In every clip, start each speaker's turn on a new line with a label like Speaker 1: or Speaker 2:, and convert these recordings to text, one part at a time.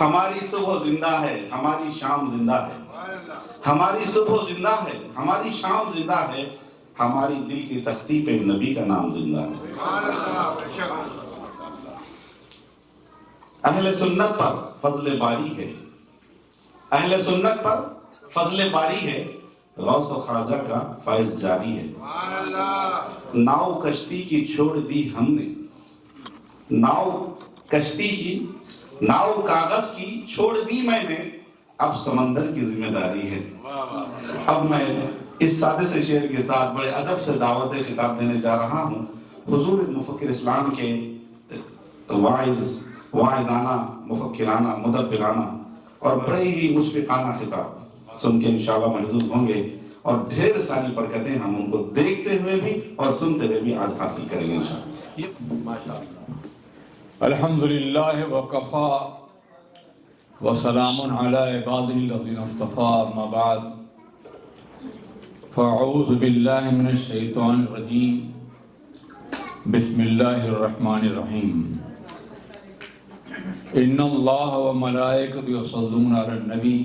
Speaker 1: ہماری صبح زندہ ہے، ہماری شام زندہ ہے، ہماری صبح زندہ ہے، ہماری شام زندہ ہے، ہماری دل کی تختی پہ نبی کا نام زندہ ہے۔ اہل سنت پر فضل باری ہے، اہل سنت پر فضل باری ہے، غوث و خواجہ کا فیض جاری ہے۔ ناؤ کشتی کی چھوڑ دی ہم نے، ناؤ کشتی کی، ناؤ کاغذ کی چھوڑ دی میں نے، اب سمندر کی ذمہ داری ہے۔ اب میں اس سادے سے شعر کے ساتھ بڑے ادب سے دعوت خطاب دینے جا رہا ہوں حضور مفکر اسلام کے واعظانہ، مفکرانہ، مدبرانہ اور بڑے ہی مشفقانہ خطاب سن کے انشاءاللہ محظوظ ہوں گے، اور ڈھیر ساری برکتیں ہم ان کو دیکھتے ہوئے بھی اور سنتے ہوئے بھی آج حاصل کریں گے انشاءاللہ۔
Speaker 2: الحمدللہ وکفا وسلام علی عبادہ الذین اصطفیٰ، اما بعد فاعوذ باللہ من الشیطان الرجیم، بسم اللہ الرحمن الرحیم۔ ان اللہ وملائکتہ یصلون علی النبی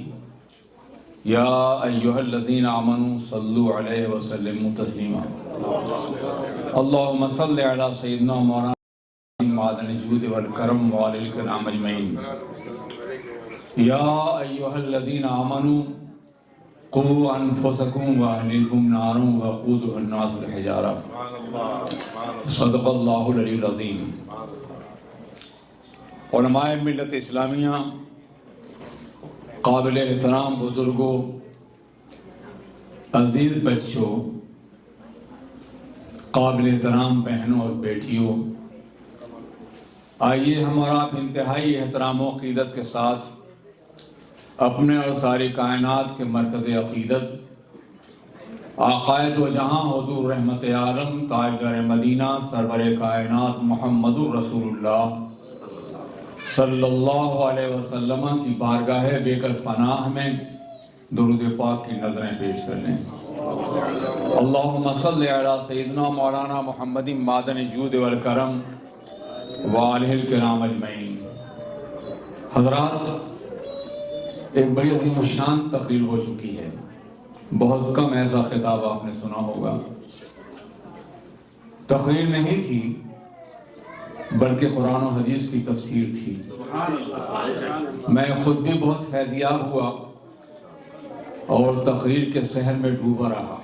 Speaker 2: یا ایہا الذین آمنوا صلوا علیہ وسلموا تسلیما۔ اللہم صل علی سیدنا مولانا معدن الجود والکرم وعلی الکرام اجمعین۔ یا ایہا الذین آمنوا قوا انفسکم واہلیکم نارا وقودها الناس والحجارہ، صدق اللہ العلی العظیم۔ علماء ملت اسلامیہ، قابل احترام بزرگوں، عزیز بچوں، قابل احترام بہنوں اور بیٹیوں، آئیے ہم اور آپ انتہائی احترام و عقیدت کے ساتھ اپنے اور ساری کائنات کے مرکز عقیدت عقائد و جہاں حضور رحمت عالم تاجدار مدینہ سرور کائنات محمد الرسول اللہ صلی اللہ علیہ وسلم کی بارگاہ بے کس پناہ میں درود پاک کی نظریں پیش کر لیں۔ اللہم صلی علی سیدنا مولانا محمد معدن الجود والکرم وآلہ الکرام اجمعین۔ حضرات، ایک بڑی عظیم الشان تقریر ہو چکی ہے، بہت کم ایسا خطاب آپ نے سنا ہوگا۔ تقریر نہیں تھی بلکہ قرآن و حدیث کی تفسیر تھی۔ میں خود بھی بہت فیضیاب ہوا اور تقریر کے سحر میں ڈوبا رہا۔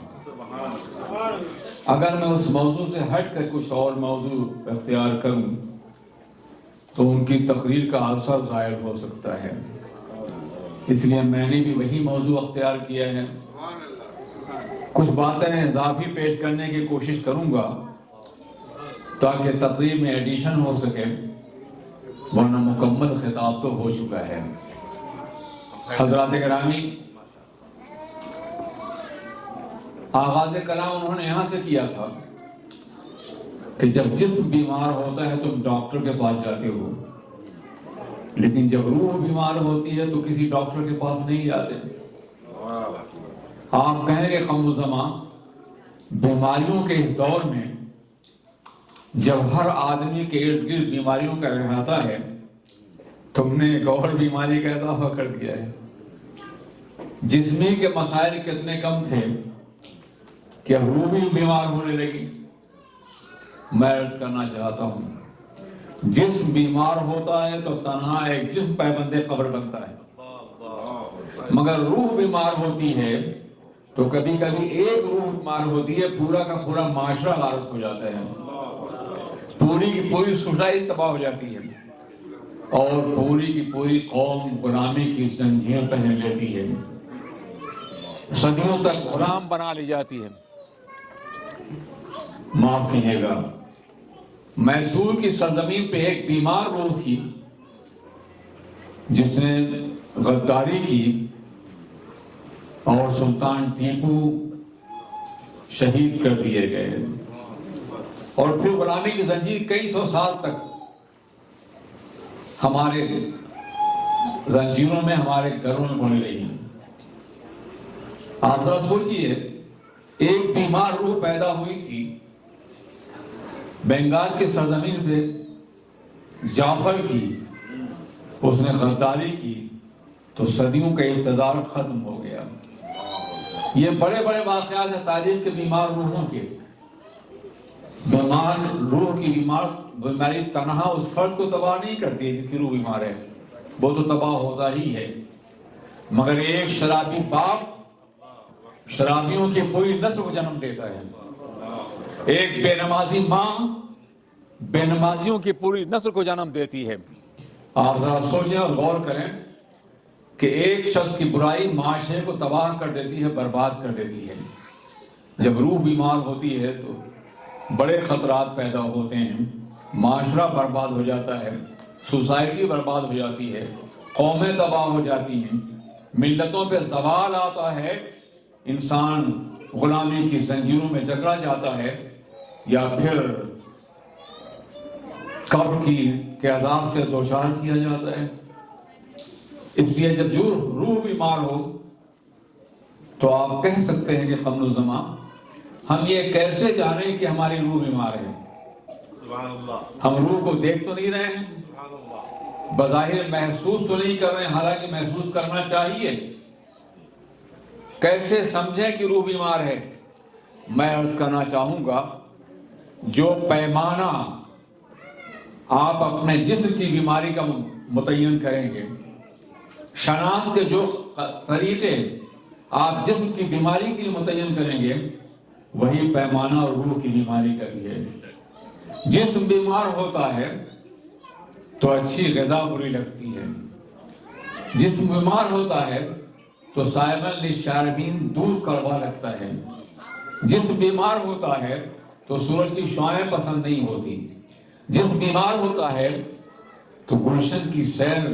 Speaker 2: اگر میں اس موضوع سے ہٹ کر کچھ اور موضوع اختیار کروں تو ان کی تقریر کا اثر ظاہر ہو سکتا ہے، اس لیے میں نے بھی وہی موضوع اختیار کیا ہے۔ کچھ باتیں اضافی پیش کرنے کی کوشش کروں گا تاکہ تقریر میں ایڈیشن ہو سکے، ورنہ مکمل خطاب تو ہو چکا ہے۔ حضرات گرامی، آغاز کلام انہوں نے یہاں سے کیا تھا کہ جب جسم بیمار ہوتا ہے تم ڈاکٹر کے پاس جاتے ہو، لیکن جب روح بیمار ہوتی ہے تو کسی ڈاکٹر کے پاس نہیں جاتے۔ آپ کہیں گے قم الزمان، بیماریوں کے اس دور میں جب ہر آدمی کے ارد گرد بیماریوں کا احاطہ ہے، تم نے ایک اور بیماری کا اضافہ کر دیا ہے۔ جسمی کے مسائل کتنے کم تھے کہ روح بھی بیمار ہونے لگی۔ میں عرض کرنا چاہتا ہوں، جسم بیمار ہوتا ہے تو تنہا ایک جسم پابند قبر بنتا ہے، مگر روح بیمار ہوتی ہے تو کبھی کبھی ایک روح بیمار ہوتی ہے، پورا کا پورا معاشرہ غارت ہو جاتا ہے، پوری کی پوری سوسائٹی تباہ ہو جاتی ہے، اور پوری کی پوری قوم غلامی کی زنجیر پہن لیتی ہے، صدیوں تک غلام بنا لی جاتی ہے۔ معاف کیجیے گا، میسور کی سرزمین پہ ایک بیمار روح تھی جس نے غداری کی اور سلطان ٹیپو شہید کر دیے گئے، اور پھر غلامی کی زنجیر کئی سو سال تک ہمارے زنجیروں میں، ہمارے گھروں میں بنی رہی۔ آپ ذرا سوچئے، ایک بیمار روح پیدا ہوئی تھی بنگال کی سرزمین پہ، جعفر کی اس نے غداری کی تو صدیوں کا اقتدار ختم ہو گیا۔ یہ بڑے بڑے واقعات ہیں تاریخ کے بیمار روحوں کے۔ بیمار روح کی بیماری تنہا اس فرد کو تباہ نہیں کرتی جس کی روح بیمار ہے، وہ تو تباہ ہوتا ہی ہے، مگر ایک شرابی باپ شرابیوں کی پوری نسل کو جنم دیتا ہے، ایک بے نمازی ماں بے نمازیوں کی پوری نسل کو جنم دیتی ہے۔ آپ ذرا سوچیں اور غور کریں کہ ایک شخص کی برائی معاشرے کو تباہ کر دیتی ہے، برباد کر دیتی ہے۔ جب روح بیمار ہوتی ہے تو بڑے خطرات پیدا ہوتے ہیں، معاشرہ برباد ہو جاتا ہے، سوسائٹی برباد ہو جاتی ہے، قومیں تباہ ہو جاتی ہیں، ملتوں پہ زوال آتا ہے، انسان غلامی کی زنجیروں میں جکڑا جاتا ہے، یا پھر قبر کے عذاب سے دوچار کیا جاتا ہے۔ اس لیے جب جو روح بیمار ہو تو آپ کہہ سکتے ہیں کہ قمر الزمان ہم یہ کیسے جانیں کہ ہماری روح بیمار ہے؟ ہم روح کو دیکھ تو نہیں رہے ہیں، بظاہر محسوس تو نہیں کر رہے ہیں، حالانکہ محسوس کرنا چاہیے۔ کیسے سمجھیں کہ روح بیمار ہے؟ میں عرض کرنا چاہوں گا، جو پیمانہ آپ اپنے جسم کی بیماری کا متعین کریں گے، شناخت کے جو طریقے آپ جسم کی بیماری کے لیے متعین کریں گے، وہی پیمانہ اور روح کی بیماری کا بھی ہے۔ جسم بیمار ہوتا ہے تو اچھی غذا بری لگتی ہے، جسم بیمار ہوتا ہے تو سائغن للشاربین دودھ کڑوا لگتا ہے، جسم بیمار ہوتا ہے تو سورج کی شعاعیں پسند نہیں ہوتی، جسم بیمار ہوتا ہے تو گلشن کی سیر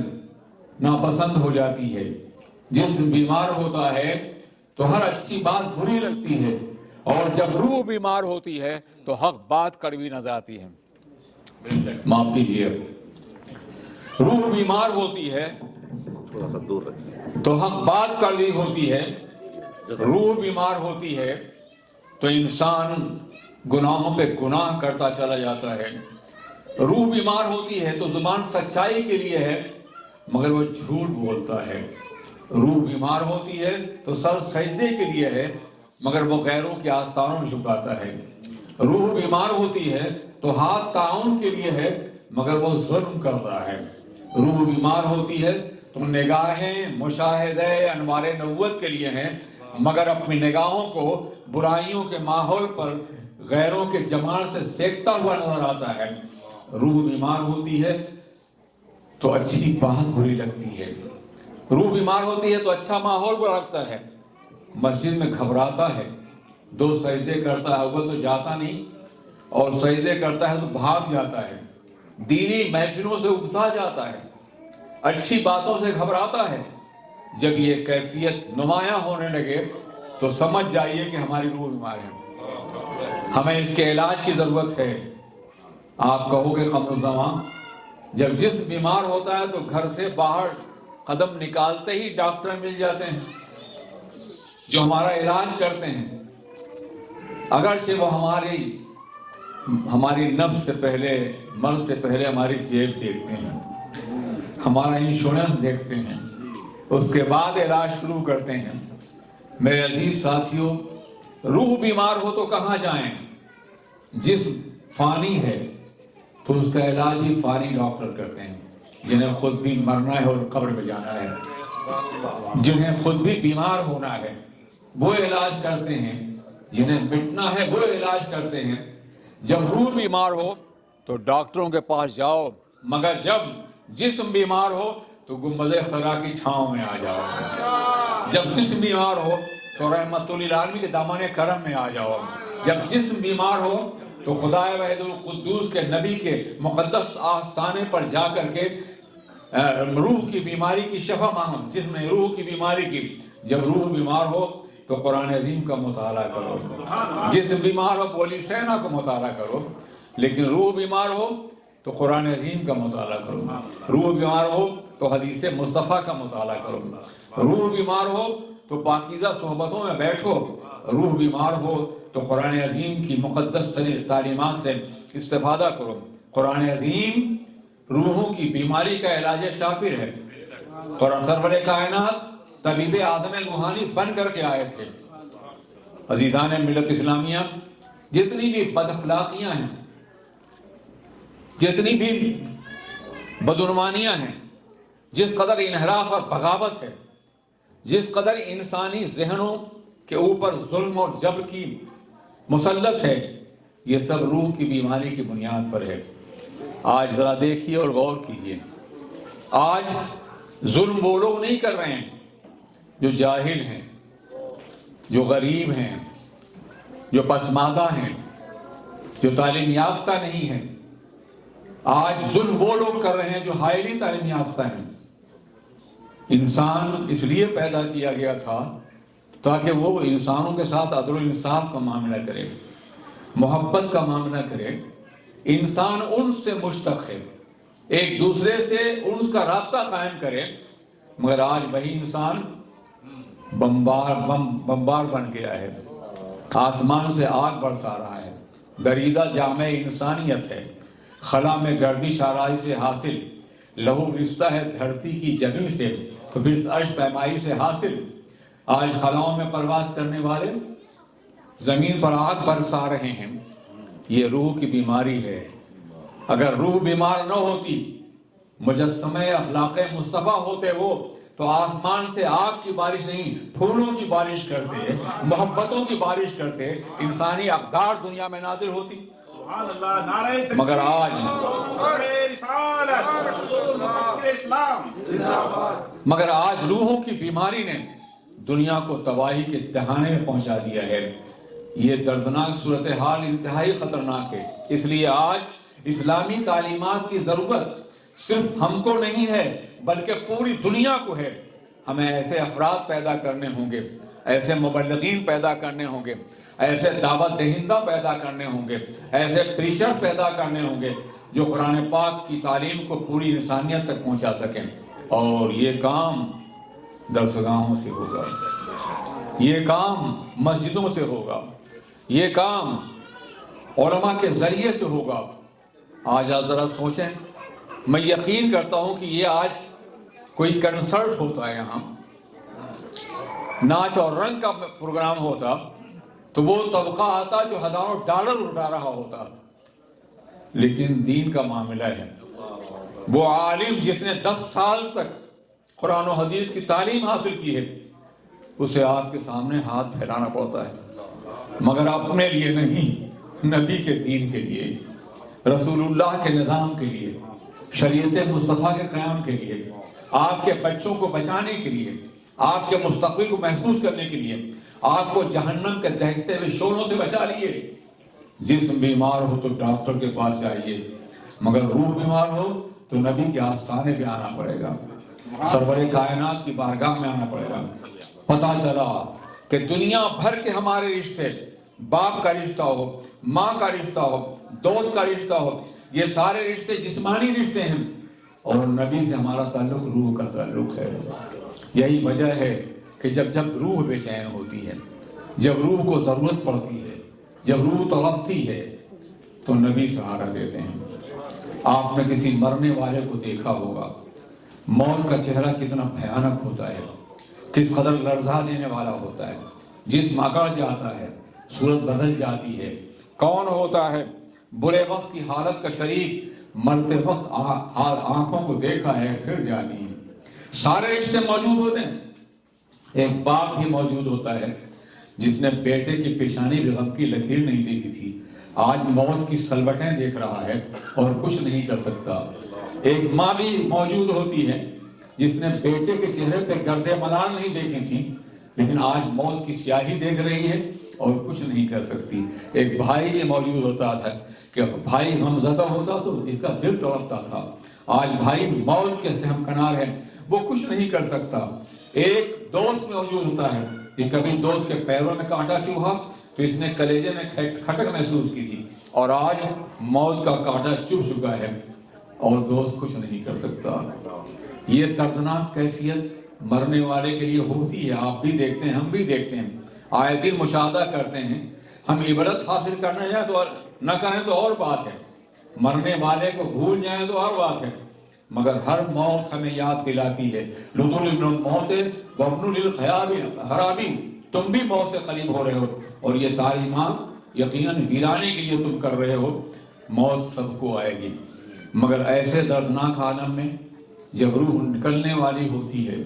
Speaker 2: ناپسند ہو جاتی ہے، جسم بیمار ہوتا ہے تو ہر اچھی بات بری لگتی ہے، اور جب روح بیمار ہوتی ہے تو حق بات کڑوی نظر آتی ہے۔ معاف کیجیے، روح بیمار ہوتی ہے
Speaker 3: تھوڑا سا دور رکھیں۔
Speaker 2: تو حق بات کڑوی ہوتی ہے، روح بیمار ہوتی ہے تو انسان گناہوں پہ گناہ کرتا چلا جاتا ہے، روح بیمار ہوتی ہے تو زبان سچائی کے لیے ہے مگر وہ جھوٹ بولتا ہے، روح بیمار ہوتی ہے تو سر سجدے کے لیے ہے مگر وہ غیروں کے آستانوں میں جھکاتا ہے، روح بیمار ہوتی ہے تو ہاتھ تعاون کے لیے ہے مگر وہ ظلم کرتا ہے، روح بیمار ہوتی ہے تو نگاہیں مشاہدہ انوار نبوت کے لیے ہیں مگر اپنی نگاہوں کو برائیوں کے ماحول پر غیروں کے جمال سے سینکتا ہوا نظر آتا ہے، روح بیمار ہوتی ہے تو اچھی بات بری لگتی ہے، روح بیمار ہوتی ہے تو اچھا ماحول برا لگتا ہے، مسجد میں گھبراتا ہے، دو سجدے کرتا ہے، اول تو جاتا نہیں اور سجدے کرتا ہے تو بھاگ جاتا ہے، دینی محفلوں سے اگتا جاتا ہے، اچھی باتوں سے گھبراتا ہے۔ جب یہ کیفیت نمایاں ہونے لگے تو سمجھ جائیے کہ ہماری روح بیمار ہے، ہمیں اس کے علاج کی ضرورت ہے۔ آپ کہو گے قمر الزمان جب جسم بیمار ہوتا ہے تو گھر سے باہر قدم نکالتے ہی ڈاکٹر مل جاتے ہیں جو ہمارا علاج کرتے ہیں، اگرچہ وہ ہماری نبض سے پہلے مرض سے پہلے ہماری جیب دیکھتے ہیں، ہمارا انشورنس دیکھتے ہیں، اس کے بعد علاج شروع کرتے ہیں۔ میرے عزیز ساتھیوں، روح بیمار ہو تو کہاں جائیں؟ جسم فانی ہے تو اس کا علاج بھی فانی ڈاکٹر کرتے ہیں، جنہیں خود بھی مرنا ہے اور قبر میں جانا ہے، جنہیں خود بھی بیمار ہونا ہے وہ علاج کرتے ہیں، جنہیں مٹنا ہے وہ علاج کرتے ہیں۔ جب روح بیمار ہو تو ڈاکٹروں کے پاس جاؤ، مگر جب جسم بیمار ہو تو گنبد خرا کی چھاؤں میں آ جاؤ، جب جسم بیمار ہو تو رحمت للعالمین کے دامن کرم میں آ جاؤ، جب جسم بیمار ہو تو خدا وحید القدوس کے نبی کے مقدس آستانے پر جا کر کے روح کی بیماری کی شفا مانگو، جسم نے روح کی بیماری کی۔ جب روح بیمار ہو تو قرآن عظیم کا مطالعہ کرو، جسم بیمار ہو پولیس سینا کو مطالعہ کرو، لیکن روح بیمار ہو تو قرآن عظیم کا مطالعہ کرو، روح بیمار ہو تو حدیث مصطفیٰ کا مطالعہ کرو، روح بیمار ہو تو پاکیزہ صحبتوں میں بیٹھو، روح بیمار ہو تو قرآن عظیم کی مقدس تعلیمات سے استفادہ کرو۔ قرآن عظیم روحوں کی بیماری کا علاج شافر ہے، اور سرور کائنات طبیب اعظم روحانی بن کر کے آئے تھے۔ عزیزان ملت اسلامیہ، جتنی بھی بد اخلاقیاں ہیں، جتنی بھی بدعنوانیاں ہیں، جس قدر انحراف اور بغاوت ہے، جس قدر انسانی ذہنوں کے اوپر ظلم اور جبر کی مسلط ہے، یہ سب روح کی بیماری کی بنیاد پر ہے۔ آج ذرا دیکھیے اور غور کیجیے، آج ظلم وہ لوگ نہیں کر رہے ہیں جو جاہل ہیں، جو غریب ہیں، جو پسماندہ ہیں، جو تعلیم یافتہ نہیں ہیں۔ آج ظلم وہ لوگ کر رہے ہیں جو حائلی تعلیم یافتہ ہیں۔ انسان اس لیے پیدا کیا گیا تھا تاکہ وہ انسانوں کے ساتھ عدل و انصاف کا معاملہ کرے، محبت کا معاملہ کرے۔ انسان ان سے مشتق ہے، ایک دوسرے سے ان کا رابطہ قائم کرے، مگر آج وہی انسان بمبار بن گیا ہے، آسمان سے آگ برسا رہا ہے، دریدہ جامع انسانیت ہے، خلا میں گردش آرائی سے حاصل، لہو رشتہ ہے دھرتی کی جبیں سے تو پھر عرش پیمائی سے حاصل۔ آج خلاؤں میں پرواز کرنے والے زمین پر آگ برسا رہے ہیں، یہ روح کی بیماری ہے۔ اگر روح بیمار نہ ہوتی، مجسمہ اخلاق مصطفیٰ ہوتے وہ، تو آسمان سے آگ کی بارش نہیں، پھولوں کی بارش کرتے، محبتوں کی بارش کرتے، انسانی اقدار دنیا میں نازل ہوتی۔ مگر آج روحوں کی بیماری نے دنیا کو تباہی کے دہانے میں پہنچا دیا ہے۔ یہ دردناک صورتحال انتہائی خطرناک ہے۔ اس لیے آج اسلامی تعلیمات کی ضرورت صرف ہم کو نہیں ہے بلکہ پوری دنیا کو ہے۔ ہمیں ایسے افراد پیدا کرنے ہوں گے، ایسے مبلغین پیدا کرنے ہوں گے، ایسے دعوت دہندہ پیدا کرنے ہوں گے، ایسے پریچر پیدا کرنے ہوں گے جو قرآن پاک کی تعلیم کو پوری انسانیت تک پہنچا سکیں۔ اور یہ کام درسگاہوں سے ہوگا، یہ کام مسجدوں سے ہوگا، یہ کام علماء کے ذریعے سے ہوگا۔ آج آپ ذرا سوچیں، میں یقین کرتا ہوں کہ یہ آج کوئی کنسرٹ ہوتا ہے، یہاں ناچ اور رنگ کا پروگرام ہوتا تو وہ طبقہ آتا جو ہزاروں ڈالر اٹھا رہا ہوتا، لیکن دین کا معاملہ ہے۔ وہ عالم جس نے 10 سال تک قرآن و حدیث کی تعلیم حاصل کی ہے، اسے آپ کے سامنے ہاتھ پھیلانا پڑتا ہے، مگر اپنے لیے نہیں، نبی کے دین کے لیے، رسول اللہ کے نظام کے لیے، شریعت مصطفیٰ کے قیام کے لیے، آپ کے بچوں کو بچانے کے لیے، آپ کے مستقبل کو محفوظ کرنے کے لیے، آپ کو جہنم کے دہتے ہوئے شعلوں سے بچا لیے۔ جسم بیمار ہو تو ڈاکٹر کے پاس جائیے، مگر روح بیمار ہو تو نبی کے آستانے پہ آنا پڑے گا، سرور کائنات کی بارگاہ میں آنا پڑے گا۔ پتہ چلا کہ دنیا بھر کے ہمارے رشتے، باپ کا رشتہ ہو، ماں کا رشتہ ہو، دوست کا رشتہ ہو، یہ سارے رشتے جسمانی رشتے ہیں، اور نبی سے ہمارا تعلق روح کا تعلق ہے۔ یہی وجہ ہے کہ جب روح بے چین ہوتی ہے، جب روح کو ضرورت پڑتی ہے، جب روح تڑپتی ہے، تو نبی سہارا دیتے ہیں۔ آپ نے کسی مرنے والے کو دیکھا ہوگا، موت کا چہرہ کتنا بھیانک ہوتا ہے، کس قدر لرزا دینے والا ہوتا ہے، جسم اکڑ جاتا ہے، صورت بدل جاتی ہے۔ کون ہوتا ہے برے وقت کی حالت کا شریک، مرتے وقت آنکھوں کو دیکھا ہے پھر جاتی ہیں۔ سارے رشتے موجود ہوتے ہیں۔ ایک باپ بھی موجود ہوتا ہے جس نے بیٹے کی پیشانی پہ غم کی لکیر نہیں دیکھی تھی، آج موت کی سلوٹیں دیکھ رہا ہے اور کچھ نہیں کر سکتا۔ ایک ماں بھی موجود ہوتی ہے جس نے بیٹے کے چہرے پہ گرد ملال نہیں دیکھی تھی، لیکن آج موت کی سیاہی دیکھ رہی ہے اور کچھ نہیں کر سکتی۔ ایک بھائی بھی موجود ہوتا تھا کہ بھائی غمزدہ ہوتا تو اس کا دل تڑپتا تھا، آج بھائی موت کے سے ہمکنار ہے، وہ کچھ نہیں کر سکتا۔ ایک دوست موجود ہوتا ہے کہ کبھی دوست کے پیروں میں کانٹا چبھا تو اس نے کلیجے میں کھٹک محسوس کی تھی، اور آج موت کا کانٹا چبھ چکا ہے اور دوست کچھ نہیں کر سکتا۔ یہ دردناک کیفیت مرنے والے کے لیے ہوتی ہے، آپ بھی دیکھتے ہیں، ہم بھی دیکھتے ہیں، آئے دن مشاہدہ کرتے ہیں۔ ہم عبرت حاصل کرنا ہے تو نہ کریں تو اور بات ہے، مرنے والے کو بھول جائیں تو اور بات ہے، مگر ہر موت ہمیں یاد دلاتی ہے لطول ابن الموت وابن للخرابی، تم بھی موت سے قریب ہو رہے ہو اور یہ تعلیمات یقیناً ویرانے کے لیے تم کر رہے ہو۔ موت سب کو آئے گی، مگر ایسے دردناک عالم میں جب روح نکلنے والی ہوتی ہے،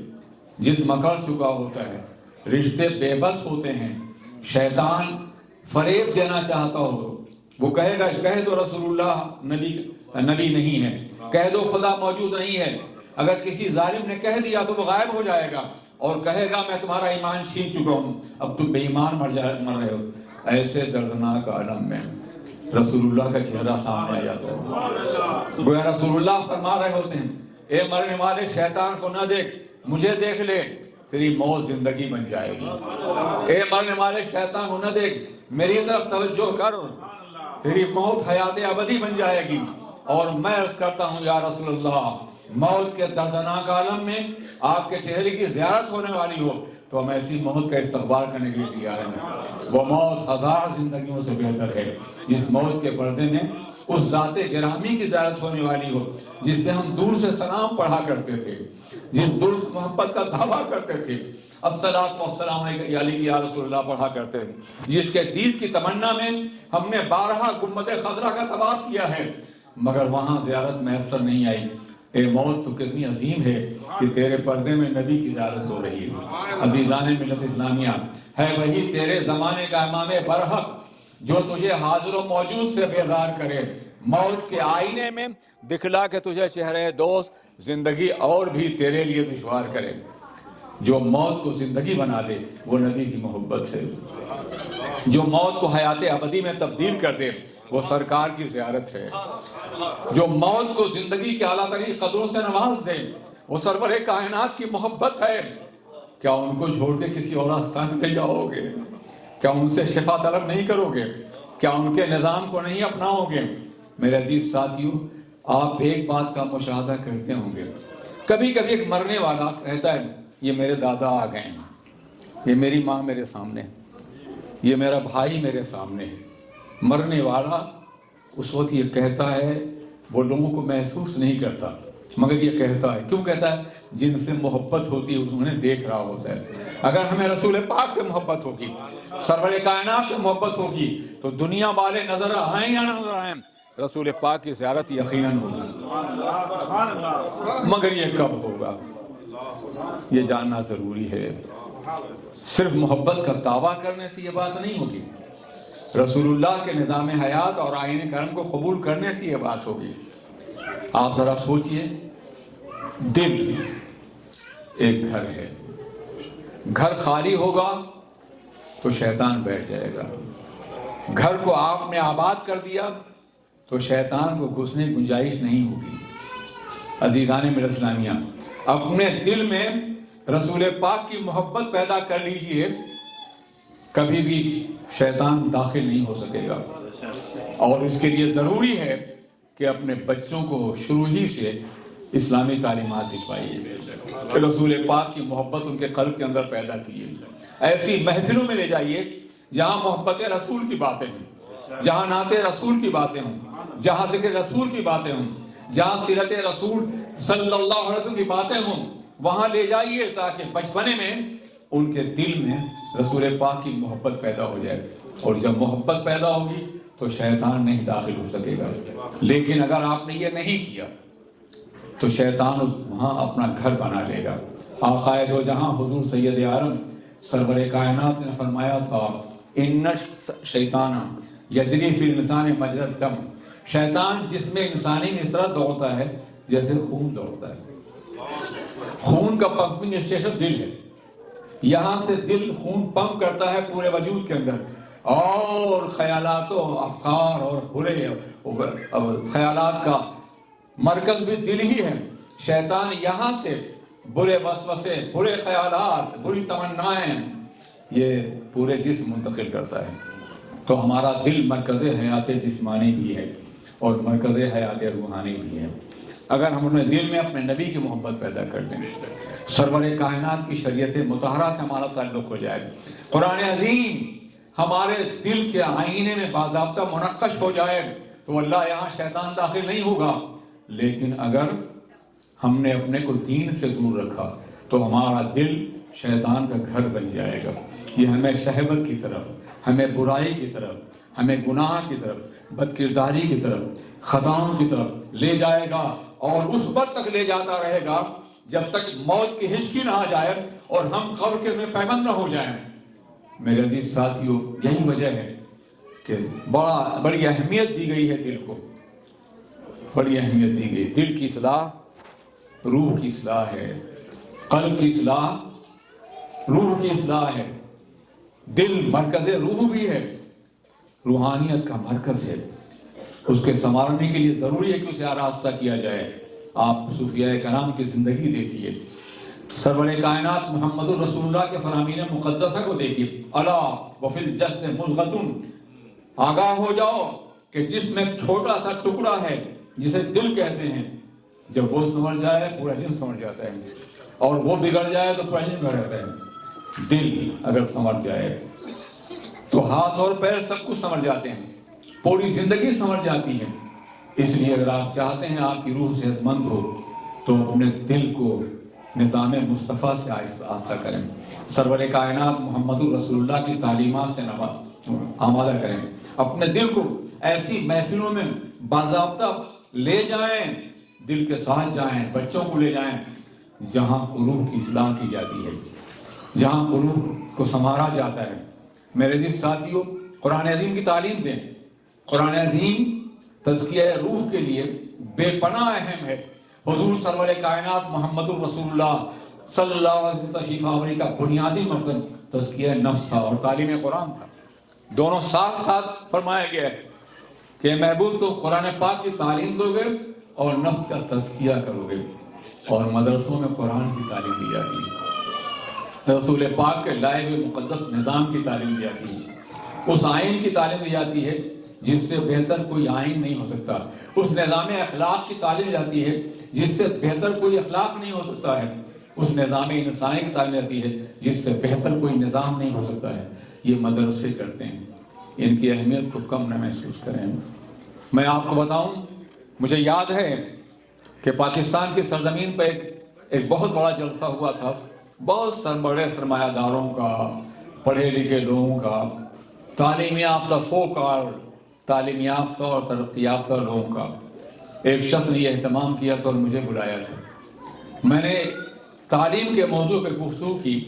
Speaker 2: جسم اکڑ چکا ہوتا ہے، رشتے بے بس ہوتے ہیں، شیطان فریب دینا چاہتا ہو، وہ کہے گا کہہ دو رسول اللہ نبی نہیں ہے، کہہ دو خدا موجود نہیں ہے۔ اگر کسی ظالم نے کہہ دیا تو وہ غائب ہو جائے گا اور کہے گا میں تمہارا ایمان چھین چکا ہوں، اب تم بے ایمان مر رہے ہو۔ ایسے دردناک عالم میں رسول اللہ کا چہرہ سامنے آ جاتا ہے، گویا رسول اللہ فرما رہے ہوتے ہیں اے مرنے والے شیطان کو نہ دیکھ، مجھے دیکھ لے، تیری موت زندگی بن جائے گی۔ اے مرنے والے شیطان کو نہ دیکھ، میری طرف توجہ کر، تیری موت حیات ابدی بن جائے گی۔ اور میں عرض کرتا ہوں یا رسول اللہ، موت کے دردناک عالم میں آپ کے چہرے کی زیارت ہونے والی ہو تو ہم ایسی موت کا استقبال کرنے کے لیے تیار ہیں۔ وہ موت ہزار زندگیوں سے بہتر ہے جس موت کے پردے میں اس ذات گرامی کی زیارت ہونے والی ہو جس پہ ہم دور سے سلام پڑھا کرتے تھے، جس دور سے محبت کا دعویٰ کرتے تھے، الصلاۃ والسلام علیک یا رسول اللہ پڑھا کرتے ہیں، جس کے دید کی تمنا میں ہم نے 12 گنبد خضرا کا طواف کیا ہے، مگر وہاں زیارت میسر نہیں آئی۔ اے موت تو کتنی عظیم ہے کہ تیرے پردے میں نبی کی زیارت ہو رہی ہے۔ عزیزان ملت اسلامیہ، ہے وہی تیرے زمانے کا امام برحق جو تجھے حاضر و موجود سے بیزار کرے، موت کے آئینے میں دکھلا کے تجھے چہرے دوست زندگی اور بھی تیرے لیے دشوار کرے۔ جو موت کو زندگی بنا دے وہ نبی کی محبت ہے، جو موت کو حیات ابدی میں تبدیل کر دے وہ سرکار کی زیارت ہے، جو موت کو زندگی کے اعلیٰ ترین قدروں سے نواز دے وہ سرور کائنات کی محبت ہے۔ کیا ان کو چھوڑ کے کسی اور آستان پہ جاؤ گے؟ کیا ان سے شفا طلب نہیں کرو گے؟ کیا ان کے نظام کو نہیں اپناؤ گے؟ میرے عزیز ساتھیوں، آپ ایک بات کا مشاہدہ کرتے ہوں گے، کبھی کبھی ایک مرنے والا کہتا ہے یہ میرے دادا آ گئے ہیں، یہ میری ماں میرے سامنے، یہ میرا بھائی میرے سامنے ہے۔ مرنے والا اس وقت یہ کہتا ہے، وہ لوگوں کو محسوس نہیں کرتا مگر یہ کہتا ہے، کیوں کہتا ہے؟ جن سے محبت ہوتی ہے انہیں دیکھ رہا ہوتا ہے۔ اگر ہمیں رسول پاک سے محبت ہوگی، سرور کائنات سے محبت ہوگی تو دنیا والے نظر آئیں یا نہ نظر آئیں، رسول پاک کی زیارت یقیناً ہوگی، مگر یہ کب ہوگا یہ جاننا ضروری ہے۔ صرف محبت کا دعویٰ کرنے سے یہ بات نہیں ہوگی، رسول اللہ کے نظام حیات اور آئین کرم کو قبول کرنے سے یہ بات ہوگی۔ آپ ذرا سوچئے، دل ایک گھر ہے، گھر خالی ہوگا تو شیطان بیٹھ جائے گا، گھر کو آپ نے آباد کر دیا تو شیطان کو گھسنے کی گنجائش نہیں ہوگی۔ عزیزان ملت اسلامیہ، اپنے دل میں رسول پاک کی محبت پیدا کر لیجئے، کبھی بھی شیطان داخل نہیں ہو سکے گا۔ اور اس کے لیے ضروری ہے کہ اپنے بچوں کو شروع ہی سے اسلامی تعلیمات دکھوائیے، رسول پاک کی محبت ان کے قلب کے اندر پیدا کیے، ایسی محفلوں میں لے جائیے جہاں محبت رسول کی باتیں ہوں، جہاں نعت رسول کی باتیں ہوں، جہاں ذکر رسول کی باتیں ہوں، جہاں سیرت رسول صلی اللہ علیہ وسلم کی باتیں ہوں، وہاں لے جائیے تاکہ بچپنے میں ان کے دل میں رسول پاک کی محبت پیدا ہو جائے، اور جب محبت پیدا ہوگی تو شیطان نہیں داخل ہو سکے گا۔ لیکن اگر آپ نے یہ نہیں کیا تو شیطان وہاں اپنا گھر بنا لے گا۔ آقا دو جہاں حضور سید عالم سرور کائنات نے فرمایا تھا، ان شیطان یجری فی الانسان مجری الدم، شیطان جس میں انسانی میں اس طرح دوڑتا ہے جیسے خون دوڑتا ہے۔ خون کا پمپنگ اسٹیشن دل ہے، یہاں سے دل خون پمپ کرتا ہے پورے وجود کے اندر، اور خیالات و افکار اور برے خیالات کا مرکز بھی دل ہی ہے۔ شیطان یہاں سے برے وسوسے، برے خیالات، بری تمنائیں یہ پورے جسم منتقل کرتا ہے۔ تو ہمارا دل مرکز حیات جسمانی بھی ہے اور مرکز حیات روحانی بھی ہے۔ اگر ہم اپنے دل میں اپنے نبی کی محبت پیدا کر لیں، سرور کائنات کی شریعت مطہرہ سے ہمارا تعلق ہو جائے، قرآن عظیم ہمارے دل کے آئینے میں باضابطہ منقش ہو جائے، تو اللہ یہاں شیطان داخل نہیں ہوگا، لیکن اگر ہم نے اپنے کو دین سے دور رکھا تو ہمارا دل شیطان کا گھر بن جائے گا۔ یہ ہمیں شہوت کی طرف، ہمیں برائی کی طرف، ہمیں گناہ کی طرف، بد کرداری کی طرف، خطاؤں کی طرف لے جائے گا، اور اس وقت تک لے جاتا رہے گا جب تک موت کی ہچکی نہ آ جائے اور ہم قبر کے میں پیبند نہ ہو جائیں۔ میرے عزیز ساتھیو، یہی وجہ ہے کہ بڑی اہمیت دی گئی ہے دل کو، بڑی اہمیت دی گئی۔ دل کی اصلاح روح کی اصلاح ہے، قلب کی اصلاح روح کی اصلاح ہے۔ دل مرکز روح بھی ہے، روحانیت کا مرکز ہے۔ اس کے سنوارنے کے لیے ضروری ہے کہ اسے آراستہ کیا جائے۔ آپ صوفیاء کرام کی زندگی دیکھیے، سرور کائنات محمد الرسول اللہ کے فرامین مقدسہ کو دیکھیے، الا وفی الجسد مضغۃ، آگاہ ہو جاؤ کہ جسم میں چھوٹا سا ٹکڑا ہے جسے دل کہتے ہیں، جب وہ سمجھ جائے پورا جسم سمجھ جاتا ہے، اور وہ بگڑ جائے تو پورا جسم بگڑ جاتا ہے۔ دل اگر سمجھ جائے تو ہاتھ اور پیر سب کچھ سمجھ جاتے ہیں، پوری زندگی سمجھ جاتی ہے۔ اس لیے اگر آپ چاہتے ہیں آپ کی روح صحت مند ہو تو اپنے دل کو نظام مصطفیٰ سے آہستہ کریں، سرور کائنات محمد الرسول اللہ کی تعلیمات سے آمادہ کریں، اپنے دل کو ایسی محفلوں میں باضابطہ لے جائیں، دل کے ساتھ جائیں، بچوں کو لے جائیں جہاں قلوب کی اصلاح کی جاتی ہے، جہاں قلوب کو سنوارا جاتا ہے۔ میرے عزیز ساتھیو، قرآن عظیم کی تعلیم دیں۔ قرآن عظیم تزکیہ روح کے لیے بے پناہ اہم ہے۔ حضور سرور کائنات محمد الرسول اللہ صلی اللہ علیہ وسلم تشریف آوری کا بنیادی مقصد تزکیہ نفس تھا اور تعلیم قرآن تھا، دونوں ساتھ ساتھ فرمایا گیا ہے کہ محبوب تو قرآن پاک کی تعلیم دو گے اور نفس کا تزکیہ کرو گے، اور مدرسوں میں قرآن کی تعلیم دی جاتی ہے، رسول پاک کے لائے ہوئے مقدس نظام کی تعلیم دی جاتی ہے، اس آئین کی تعلیم دی جاتی ہے جس سے بہتر کوئی آئین نہیں ہو سکتا، اس نظام اخلاق کی تعلیم جاتی ہے جس سے بہتر کوئی اخلاق نہیں ہو سکتا ہے، اس نظام انسانی کی تعلیم جاتی ہے جس سے بہتر کوئی نظام نہیں ہو سکتا ہے۔ یہ مدرسے کرتے ہیں، ان کی اہمیت کو کم نہ محسوس کریں۔ میں آپ کو بتاؤں، مجھے یاد ہے کہ پاکستان کی سرزمین پہ ایک بہت بڑا جلسہ ہوا تھا، بہت بڑے سرمایہ داروں کا، پڑھے لکھے لوگوں کا، تعلیم یافتہ تعلیم یافتہ اور ترقی یافتہ لوگوں کا۔ ایک شخص نے یہ اہتمام کیا تھا اور مجھے بلایا تھا۔ میں نے تعلیم کے موضوع پہ گفتگو کی،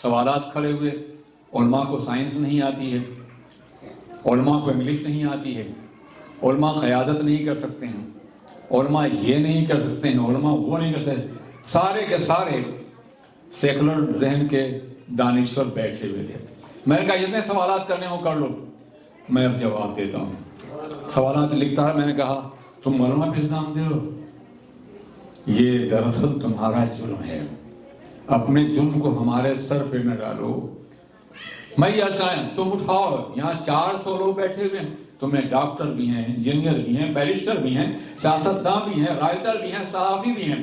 Speaker 2: سوالات کھڑے ہوئے۔ علماء کو سائنس نہیں آتی ہے، علماء کو انگلش نہیں آتی ہے، علماء قیادت نہیں کر سکتے ہیں، علماء یہ نہیں کر سکتے ہیں، علماء وہ نہیں کر سکتے، سارے کے سارے سیکولر ذہن کے دانشور بیٹھے ہوئے تھے۔ میں نے کہا جتنے سوالات کرنے ہو کر لو، میں اب جواب دیتا ہوں۔ سوالات لکھتا ہے، میں نے کہا تم علماء پہ الزام دے رہو، یہ دراصل تمہارا جرم ہے، اپنے جرم کو ہمارے سر پہ نہ ڈالو۔ میں یہ کہیں تم اٹھاؤ، یہاں 400 لوگ بیٹھے ہوئے ہیں، تم میں ڈاکٹر بھی ہیں، انجینئر بھی ہیں، بیرسٹر بھی ہیں، سیاستداں بھی ہیں، رائٹر بھی ہیں، صحافی بھی ہیں،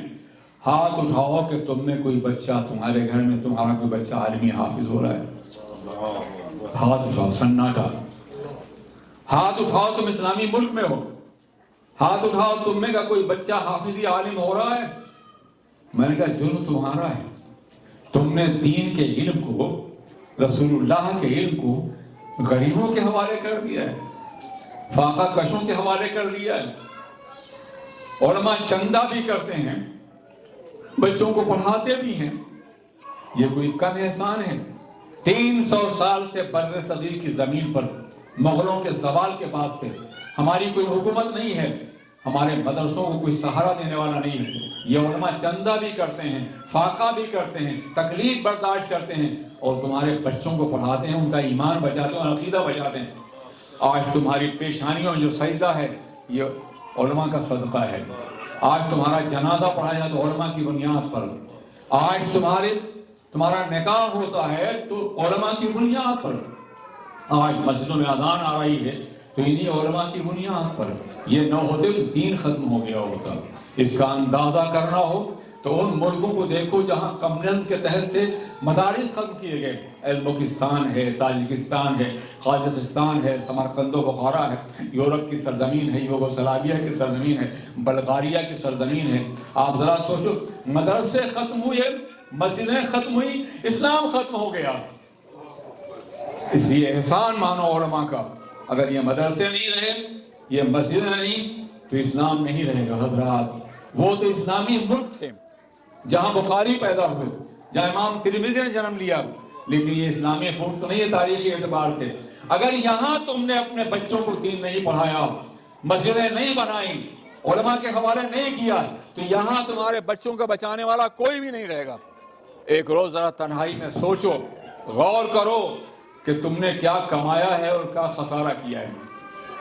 Speaker 2: ہاتھ اٹھاؤ کہ تم میں کوئی بچہ، تمہارے گھر میں تمہارا کوئی بچہ عالمی حافظ ہو رہا ہے۔ ہاتھ اٹھاؤ، سناٹا۔ ہاتھ اٹھاؤ تم اسلامی ملک میں ہو، ہاتھ اٹھاؤ تم میں کا کوئی بچہ حافظی عالم ہو رہا ہے۔ میں نے کہا جرم تمہارا ہے، تم نے دین کے علم کو، رسول اللہ کے علم کو غریبوں کے حوالے کر دیا ہے، فاقہ کشوں کے حوالے کر دیا ہے۔ علماء چندہ بھی کرتے ہیں، بچوں کو پڑھاتے بھی ہیں، یہ کوئی کم احسان ہے؟ 300 سال سے بر صغیر کی زمین پر مغلوں کے زوال کے بعد سے ہماری کوئی حکومت نہیں ہے، ہمارے مدرسوں کو کوئی سہارا دینے والا نہیں ہے۔ یہ علماء چندہ بھی کرتے ہیں، فاقہ بھی کرتے ہیں، تکلیف برداشت کرتے ہیں، اور تمہارے بچوں کو پڑھاتے ہیں، ان کا ایمان بچاتے ہیں اور عقیدہ بچاتے ہیں۔ آج تمہاری پیشانیوں میں جو سجدہ ہے یہ علماء کا صدقہ ہے۔ آج تمہارا جنازہ پڑھایا جاتا ہے علماء کی بنیاد پر۔ آج تمہارا نکاح ہوتا ہے تو علماء کی بنیاد پر۔ آج مسجدوں میں اذان آ رہی ہے تو انہی علماء کی بنیاد پر۔ یہ نہ ہوتے تو دین ختم ہو گیا ہوتا۔ اس کا اندازہ کرنا ہو تو ان ملکوں کو دیکھو جہاں کمیونزم کے تحت سے مدارس ختم کیے گئے، ازبکستان ہے، تاجکستان ہے، قازقستان ہے، سمرقند و بخارا ہے، یورپ کی سرزمین ہے، یوگوسلاویہ کی سرزمین ہے، بلغاریہ کی سرزمین ہے۔ آپ ذرا سوچو، مدرسے ختم ہوئے، مسجدیں ختم ہوئی، اسلام ختم ہو گیا۔ اس لیے احسان مانو علماء کا، اگر یہ مدرسے نہیں رہے، یہ مسجدیں نہیں، تو اسلام نہیں رہے گا حضرات۔ وہ تو اسلامی ملک تھے جہاں بخاری پیدا ہوئے، جہاں امام ترمذی نے جنم لیا، لیکن یہ اسلامی ملک تو نہیں ہے تاریخی اعتبار سے۔ اگر یہاں تم نے اپنے بچوں کو دین نہیں پڑھایا، مسجدیں نہیں بنائیں، علماء کے حوالے نہیں کیا، تو یہاں تمہارے بچوں کو بچانے والا کوئی بھی نہیں رہے گا۔ ایک روز ذرا تنہائی میں سوچو، غور کرو کہ تم نے کیا کمایا ہے اور کیا خسارہ کیا ہے،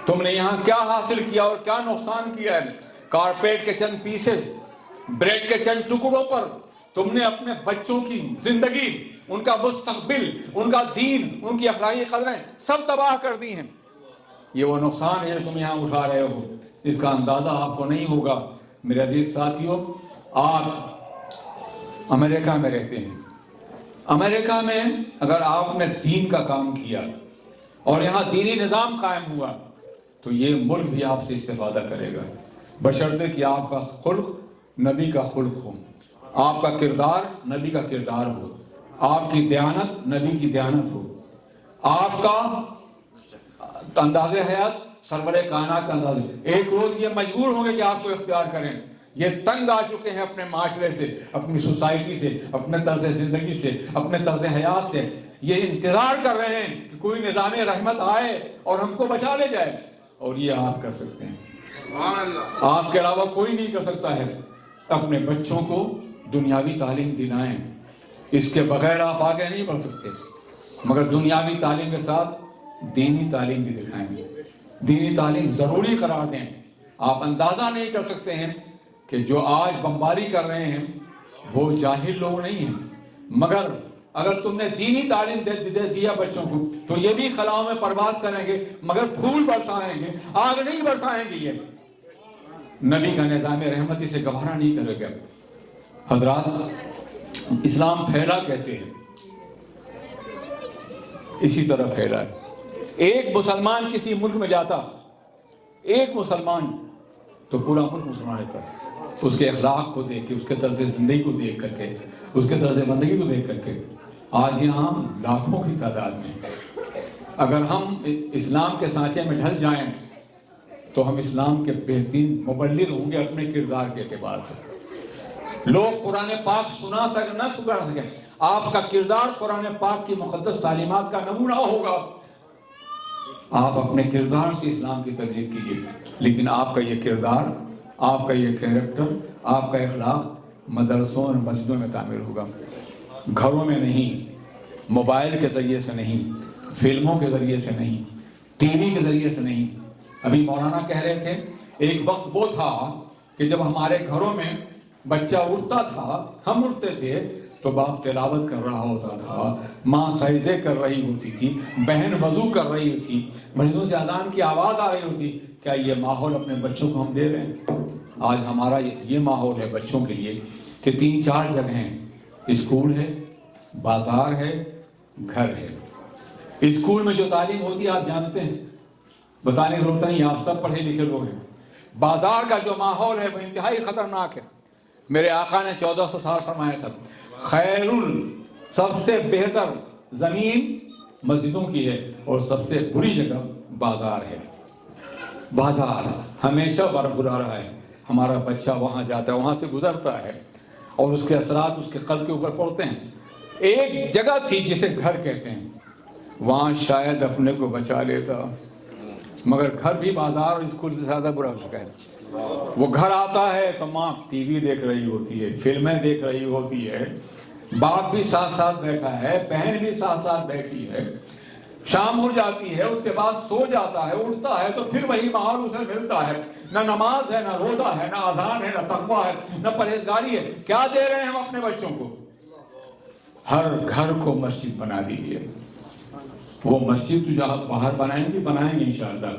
Speaker 2: تم نے یہاں کیا حاصل کیا اور کیا نقصان کیا ہے۔ کارپیٹ کے چند پیسز، بریڈ کے چند ٹکڑوں پر تم نے اپنے بچوں کی زندگی، ان کا مستقبل، ان کا دین، ان کی اخلاقی قدریں سب تباہ کر دی ہیں۔ یہ وہ نقصان ہے جو تم یہاں اٹھا رہے ہو، اس کا اندازہ آپ کو نہیں ہوگا۔ میرے عزیز ساتھیوں، آپ امریکہ میں رہتے ہیں، امریکہ میں اگر آپ نے دین کا کام کیا اور یہاں دینی نظام قائم ہوا تو یہ ملک بھی آپ سے استفادہ کرے گا، بشرطے کہ آپ کا خلق نبی کا خلق ہو، آپ کا کردار نبی کا کردار ہو، آپ کی دیانت نبی کی دیانت ہو، آپ کا انداز حیات سرور کائنات کا انداز۔ ایک روز یہ مجبور ہوں گے کہ آپ کو اختیار کریں، یہ تنگ آ چکے ہیں اپنے معاشرے سے، اپنی سوسائٹی سے، اپنے طرز زندگی سے، اپنے طرز حیات سے، یہ انتظار کر رہے ہیں کہ کوئی نظام رحمت آئے اور ہم کو بچا لے جائے، اور یہ آپ کر سکتے ہیں۔ آپ کے علاوہ کوئی نہیں کر سکتا ہے۔ اپنے بچوں کو دنیاوی تعلیم دلائیں، اس کے بغیر آپ آگے نہیں بڑھ سکتے، مگر دنیاوی تعلیم کے ساتھ دینی تعلیم بھی دکھائیں، دینی تعلیم ضروری قرار دیں۔ آپ اندازہ نہیں کر سکتے ہیں کہ جو آج بمباری کر رہے ہیں وہ جاہل لوگ نہیں ہیں، مگر اگر تم نے دینی تعلیم دے دیا بچوں کو تو یہ بھی خلاؤں میں پرواز کریں گے، مگر پھول برسائیں گے، آگ نہیں برسائیں گے۔ یہ نبی کا نظام رحمتی سے گوارا نہیں کرے گا۔ حضرات، اسلام پھیلا کیسے ہے؟ اسی طرح پھیلا ہے۔ ایک مسلمان کسی ملک میں جاتا، ایک مسلمان، تو پورا ملک مسلمان رہتا ہے، اس کے اخلاق کو دیکھ کے، اس کے طرز زندگی کو دیکھ کر کے، اس کے طرز بندگی کو دیکھ کر کے۔ آج یہاں ہم لاکھوں کی تعداد میں، اگر ہم اسلام کے سانچے میں ڈھل جائیں تو ہم اسلام کے بہترین مبلغ ہوں گے اپنے کردار کے اعتبار سے۔ لوگ قرآن پاک نہ سکیں، آپ کا کردار قرآن پاک کی مقدس تعلیمات کا نمونہ ہوگا۔ آپ اپنے کردار سے اسلام کی تبلیغ کیجیے، لیکن آپ کا یہ کردار، آپ کا یہ کیریکٹر، آپ کا اخلاق مدرسوں اور مسجدوں میں تعمیر ہوگا، گھروں میں نہیں، موبائل کے ذریعے سے نہیں، فلموں کے ذریعے سے نہیں، ٹی وی کے ذریعے سے نہیں۔ ابھی مولانا کہہ رہے تھے، ایک وقت وہ تھا کہ جب ہمارے گھروں میں بچہ اٹھتا تھا، ہم اٹھتے تھے تو باپ تلاوت کر رہا ہوتا تھا، ماں سجدے کر رہی ہوتی تھی، بہن وضو کر رہی ہوتی، مسجدوں سے اذان کی آواز آ رہی ہوتی۔ کیا یہ ماحول اپنے بچوں کو ہم دے رہے ہیں؟ آج ہمارا یہ ماحول ہے بچوں کے لیے کہ 3-4 جگہیں، اسکول ہے، بازار ہے، گھر ہے۔ اسکول میں جو تعلیم ہوتی ہے آپ جانتے ہیں، بتانے کی ضرورت نہیں، آپ سب پڑھے لکھے لوگ ہیں۔ بازار کا جو ماحول ہے وہ انتہائی خطرناک ہے۔ میرے آقا نے 1400 سال فرمایا تھا، سب سے بہتر زمین مسجدوں کی ہے اور سب سے بری جگہ بازار ہے۔ بازار ہمیشہ برا رہا ہے، ہمارا بچہ وہاں جاتا ہے، وہاں سے گزرتا ہے اور اس کے اثرات اس کے قلب کے اوپر پڑتے ہیں۔ ایک جگہ تھی جسے گھر کہتے ہیں، وہاں شاید اپنے کو بچا لیتا، مگر گھر بھی بازار اور اسکول سے زیادہ برا ہو چکا ہے۔ وہ گھر آتا ہے تو ماں ٹی وی دیکھ رہی ہوتی ہے، فلمیں دیکھ رہی ہوتی ہے، باپ بھی ساتھ ساتھ بیٹھا ہے، بہن بھی ساتھ ساتھ بیٹھی ہے، شام ہو جاتی ہے، اس کے بعد سو جاتا ہے، اٹھتا ہے تو پھر وہی ماحول اسے ملتا ہے، نہ نماز ہے، نہ روزہ ہے، نہ اذان ہے، نہ تقویٰ ہے، نہ پرہیزگاری ہے۔ کیا دے رہے ہیں ہم اپنے بچوں کو؟ ہر گھر کو مسجد بنا دیجیے۔ وہ مسجد جو آپ باہر بنائیں گے انشاءاللہ۔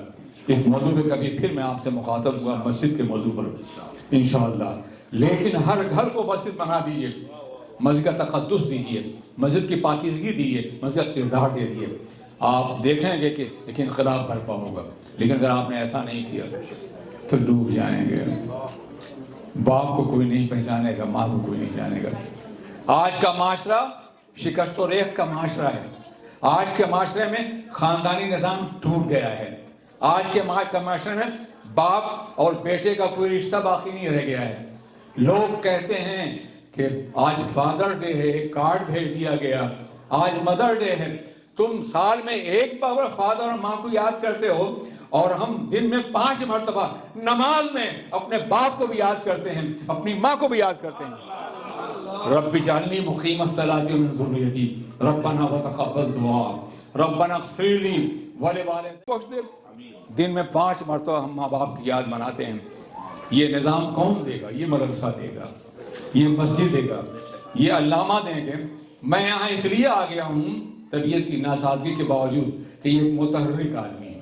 Speaker 2: اس موضوع پہ کبھی پھر میں آپ سے مخاطب ہوا، مسجد کے موضوع پر انشاءاللہ۔ لیکن ہر گھر کو مسجد بنا دیجئے، مسجد کا تقدس دیجئے، مسجد کی پاکیزگی دیجئے، مسجد کا کردار دے دیجئے، آپ دیکھیں گے کہ ایک انقلاب برپا ہوگا۔ لیکن اگر آپ نے ایسا نہیں کیا تو ڈوب جائیں گے۔ باپ کو کوئی نہیں پہچانے گا، ماں کو کوئی نہیں جانے گا۔ آج کا معاشرہ شکست و ریخت کا معاشرہ ہے۔ آج کے معاشرے میں خاندانی نظام ٹوٹ گیا ہے۔ آج کے معاشرے میں باپ اور بیٹے کا کوئی رشتہ باقی نہیں رہ گیا ہے۔ لوگ کہتے ہیں کہ آج فادر ڈے ہے، کارڈ بھیج دیا گیا، آج مدر ڈے ہے۔ تم سال میں ایک بار فادر اور ماں کو یاد کرتے ہو، اور ہم دن میں 5 مرتبہ نماز میں اپنے باپ کو بھی یاد کرتے ہیں، اپنی ماں کو بھی یاد کرتے ہیں۔ رب اجعلنی مقیم الصلاۃ ومن ذریتی ربنا وتقبل دعا ربنا اغفر لی ولوالدی، بخش دے۔ دن میں 5 مرتبہ ہم ماں باپ کی یاد مناتے ہیں۔ یہ نظام کون دے گا؟ یہ مدرسہ دے گا، یہ مسجد دے گا، یہ علامہ دیں گے۔ میں یہاں اس لیے آ گیا ہوں طبیعت کی ناسازگی کے باوجود کہ یہ متحرک آدمی ہے،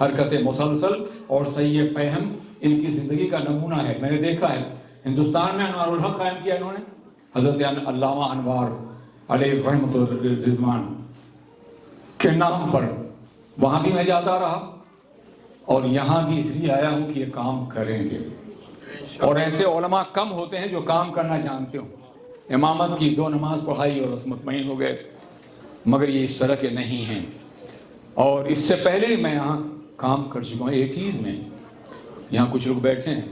Speaker 2: حرکت مسلسل اور صحیح فہم ان کی زندگی کا نمونہ ہے۔ میں نے دیکھا ہے ہندوستان میں انوار الحق قائم کیا انہوں نے، حضرت علامہ انوار علیہ رحمۃ الرضوان کے نام پر۔ وہاں بھی میں جاتا رہا اور یہاں بھی اس لیے آیا ہوں کہ یہ کام کریں گے۔ اور ایسے علماء کم ہوتے ہیں جو کام کرنا جانتے ہوں۔ امامت کی 2 نماز پڑھائی اور بس مطمئن ہو گئے، مگر یہ اس طرح کے نہیں ہیں۔ اور اس سے پہلے میں یہاں کام کر چکا ہوں 80s میں۔ یہاں کچھ لوگ بیٹھے ہیں۔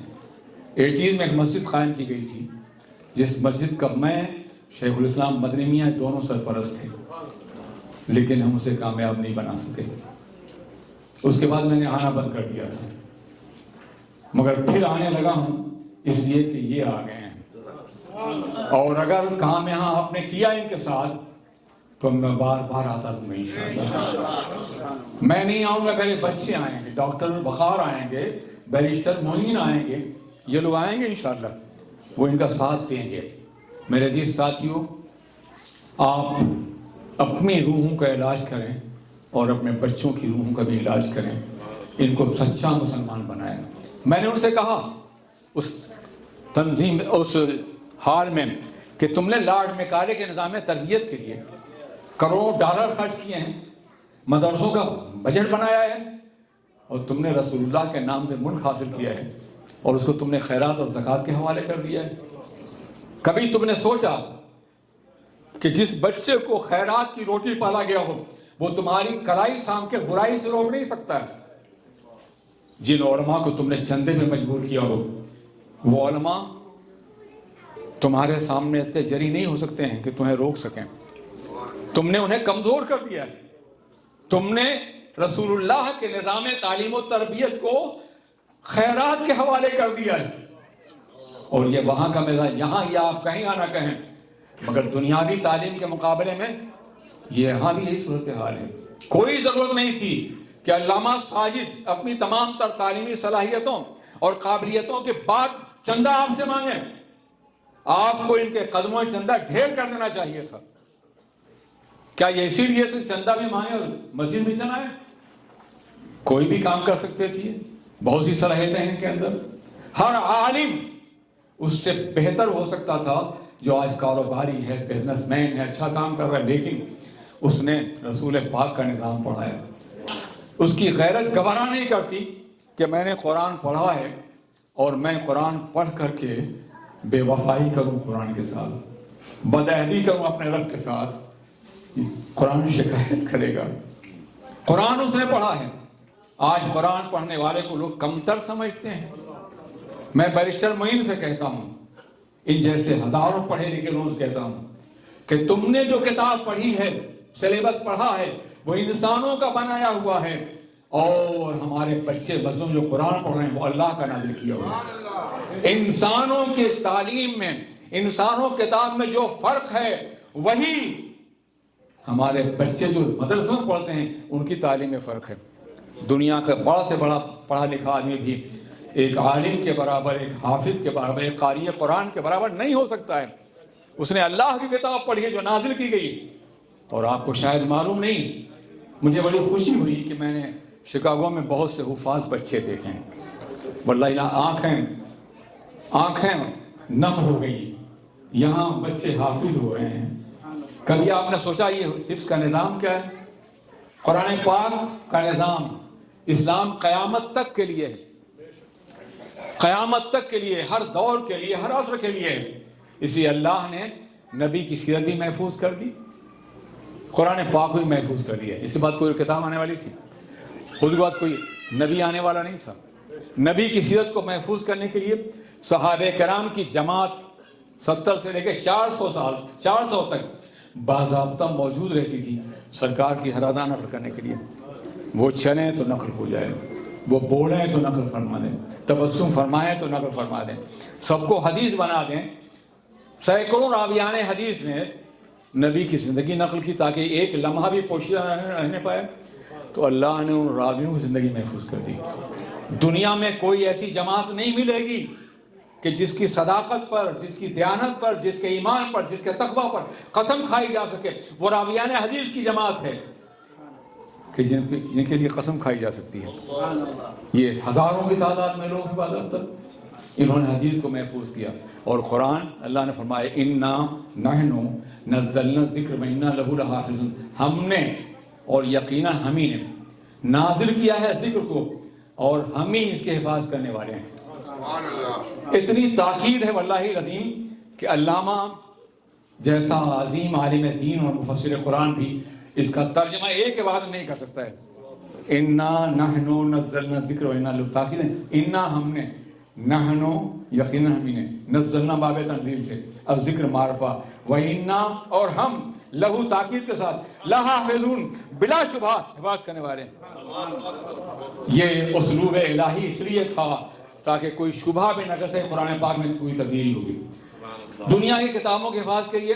Speaker 2: 80s میں ایک مسجد قائم کی گئی تھی، جس مسجد کا میں شیخ الاسلام مدنی میاں دونوں سرپرست تھے، لیکن ہم اسے کامیاب نہیں بنا سکے۔ اس کے بعد میں نے آنا بند کر دیا تھا، مگر پھر آنے لگا ہوں اس لیے کہ یہ آ گئے ہیں۔ اور اگر کام یہاں آپ نے کیا ان کے ساتھ تو میں بار بار آتا رہوں گا انشاءاللہ۔ میں نہیں آؤں گا، پہلے بچے آئیں گے، ڈاکٹر بخار آئیں گے، بیرسٹر معین آئیں گے، یہ لوگ آئیں گے انشاءاللہ، وہ ان کا ساتھ دیں گے۔ میرے عزیز ساتھیوں، آپ اپنی روحوں کا علاج کریں اور اپنے بچوں کی روحوں کا بھی علاج کریں، ان کو سچا مسلمان بنائیں۔ میں نے ان سے کہا اس تنظیم، اس حال میں، کہ تم نے لارڈ میکالے کے نظام تربیت کے لیے کروڑوں ڈالر خرچ کیے ہیں، مدرسوں کا بجٹ بنایا ہے، اور تم نے رسول اللہ کے نام سے ملک حاصل کیا ہے، اور اس کو تم نے خیرات اور زکوٰۃ کے حوالے کر دیا ہے۔ کبھی تم نے سوچا کہ جس بچے کو خیرات کی روٹی پالا گیا ہو وہ تمہاری کلائی تھام کے برائی سے روک نہیں سکتا ہے؟ جن علماء کو تم نے چندے میں مجبور کیا ہو، وہ علماء تمہارے سامنے اتنے جری نہیں ہو سکتے ہیں کہ تمہیں روک سکیں۔ تم نے انہیں کمزور کر دیا ہے۔ تم نے رسول اللہ کے نظام تعلیم و تربیت کو خیرات کے حوالے کر دیا ہے، اور یہ وہاں کا مزاج، یہاں یہ آپ کہیں آنا کہیں، مگر دنیاوی تعلیم کے مقابلے میں یہاں بھی یہی صورتحال ہے۔ کوئی ضرورت نہیں تھی کہ علامہ ساجد اپنی تمام تر تعلیمی صلاحیتوں اور قابلیتوں کے بعد چندہ آپ سے مانگیں۔ آپ کو ان کے قدموں میں چندہ ڈھیر کر دینا چاہیے تھا۔ کیا یہ اسی لیے تو چندہ بھی مانگے اور مسجد بھی چلائے؟ کوئی بھی کام کر سکتے تھے، بہت سی صلاحیتیں ہیں ان کے اندر۔ ہر عالم اس سے بہتر ہو سکتا تھا جو آج کاروباری ہے، بزنس مین ہے، اچھا کام کر رہا ہے، لیکن اس نے رسول پاک کا نظام پڑھا ہے۔ اس کی غیرت گوارا نہیں کرتی کہ میں نے قرآن پڑھا ہے اور میں قرآن پڑھ کر کے بے وفائی کروں قرآن کے ساتھ، بدعہدی کروں اپنے رب کے ساتھ۔ قرآن شکایت کرے گا۔ قرآن اس نے پڑھا ہے۔ آج قرآن پڑھنے والے کو لوگ کمتر سمجھتے ہیں۔ میں بیرسٹر معین سے کہتا ہوں، ان جیسے ہزاروں پڑھے لکھے لوگوں سے کہتا ہوں کہ تم نے جو کتاب پڑھی ہے، سلیبس پڑھا ہے، وہ انسانوں کا بنایا ہوا ہے، اور ہمارے بچے بچوں جو قرآن پڑھ رہے ہیں وہ اللہ کا نازل کیا ہوا ہے۔ انسانوں کی تعلیم میں، انسانوں کتاب میں جو فرق ہے وہی ہمارے بچے جو مدرسوں میں پڑھتے ہیں ان کی تعلیم میں فرق ہے۔ دنیا کا بڑا سے بڑا پڑھا لکھا آدمی بھی ایک عالم کے برابر، ایک حافظ کے برابر، ایک قاری قرآن کے برابر نہیں ہو سکتا ہے۔ اس نے اللہ کی کتاب پڑھی ہے جو نازل کی گئی۔ اور آپ کو شاید معلوم نہیں، مجھے بڑی خوشی ہوئی کہ میں نے شکاگو میں بہت سے حفاظ بچے دیکھے ہیں۔ واللہ آنکھیں نم ہو گئی، یہاں بچے حافظ ہو رہے ہیں۔ کبھی آپ نے سوچا یہ حفظ کا نظام کیا ہے؟ قرآن پاک کا نظام اسلام قیامت تک کے لیے ہے، قیامت تک کے لیے، ہر دور کے لیے، ہر عصر کے لیے۔ اس لیے اللہ نے نبی کی سیرت بھی محفوظ کر دی، قرآن پاک بھی محفوظ کر دیا۔ اس کے بعد کوئی کتاب آنے والی تھی؟ خود کے بعد کوئی نبی آنے والا نہیں تھا۔ نبی کی سیرت کو محفوظ کرنے کے لیے صحابہ کرام کی جماعت 70 سے لے کے 400 سال 400 تک باضابطہ موجود رہتی تھی سرکار کی ہر ادا نقل کرنے کے لیے۔ وہ چلیں تو نقل ہو جائے، وہ بولیں تو نقل فرما دیں، تبسم فرمائیں تو نقل فرما دیں، سب کو حدیث بنا دیں۔ سینکڑوں راویان حدیث نے نبی کی زندگی نقل کی تاکہ ایک لمحہ بھی پوشیدہ رہنے پائے، تو اللہ نے ان راویوں کی زندگی محفوظ کر دی۔ دنیا میں کوئی ایسی جماعت نہیں ملے گی کہ جس کی صداقت پر، جس کی دیانت پر، جس کے ایمان پر، جس کے تقوی پر قسم کھائی جا سکے۔ وہ راویان حدیث کی جماعت ہے کہ جن کے لیے قسم کھائی جا سکتی ہے۔ یہ ہزاروں کی تعداد میں لوگ ہیں باضابطہ، انہوں نے حدیث کو محفوظ کیا۔ اور قرآن اللہ نے فرمایا انا نحن نزلنا الذکر وانا لہ لحافظون، ہم نے اور یقینا ہم ہی نے نازل کیا ہے ذکر کو اور ہم ہی اس کے حفاظ کرنے والے ہیں۔ اتنی تاکید ہے واللہ العظیم کہ علامہ جیسا عظیم عالم دین اور مفسر قرآن بھی اس کا ترجمہ ایک کے بعد نہیں کر سکتا ہے۔ انا نحن نزلنا الذکر وانا لہ، تاکید ہے انا ہم نے، نحن یقینا ہم نے، نزلنا باب تنزیل سے، اب ذکر معرفہ، وانا اور ہم، لہو تاکید کے ساتھ، لحافظون بلا شبہ حفاظ کرنے والے ہیں۔ یہ اسلوب الہی اس لیے تھا تاکہ کوئی شبہ بھی نہ کر سکے قرآن پاک میں کوئی تبدیلی ہوگی۔ دنیا کی کتابوں کے حفاظ کے لیے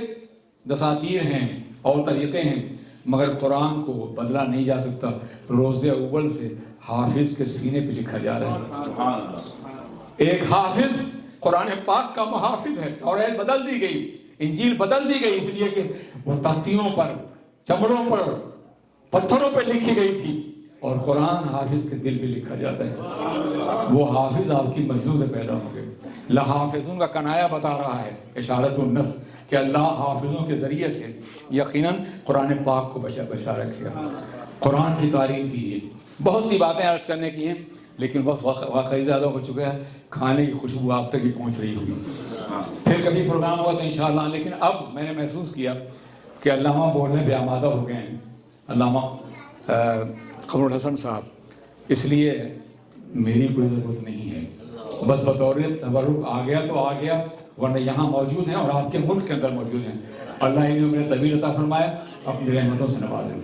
Speaker 2: دساتیر ہیں اور طریقے ہیں، مگر قرآن کو بدلا نہیں جا سکتا۔ روز اول سے حافظ کے سینے پہ لکھا جا رہا ہے۔ ایک حافظ قرآن پاک کا محافظ ہے۔ توریت بدل دی گئی، انجیل بدل دی گئی، اس لیے کہ وہ تختیوں پر، چمڑوں پر، پتھروں پہ لکھی گئی تھی، اور قرآن حافظ کے دل پہ لکھا جاتا ہے۔ وہ حافظ آپ کی مجذوب سے پیدا ہوں گے۔ لحافظون کا کنایا بتا رہا ہے، اشارت النص، کہ اللہ حافظوں کے ذریعے سے یقیناً قرآن پاک کو بچا رکھے گا۔ قرآن کی تعلیم دیجیے۔ بہت سی باتیں عرض کرنے کی ہیں لیکن وقت واقعی زیادہ ہو چکا ہے، کھانے کی خوشبو آپ تک بھی پہنچ رہی ہوگی۔ پھر کبھی پروگرام ہوگا تو انشاءاللہ، لیکن اب میں نے محسوس کیا کہ علامہ بولنے پہ آمادہ ہو گئے ہیں، علامہ قمر الحسن صاحب، اس لیے میری کوئی ضرورت نہیں ہے، بس بطور تبرک آ گیا تو آ گیا، ورنہ یہاں موجود ہیں اور آپ کے ملک کے اندر موجود ہیں۔ اللہ انہیں عمر طویل عطا فرمائے، اپنی رحمتوں سے نوازے۔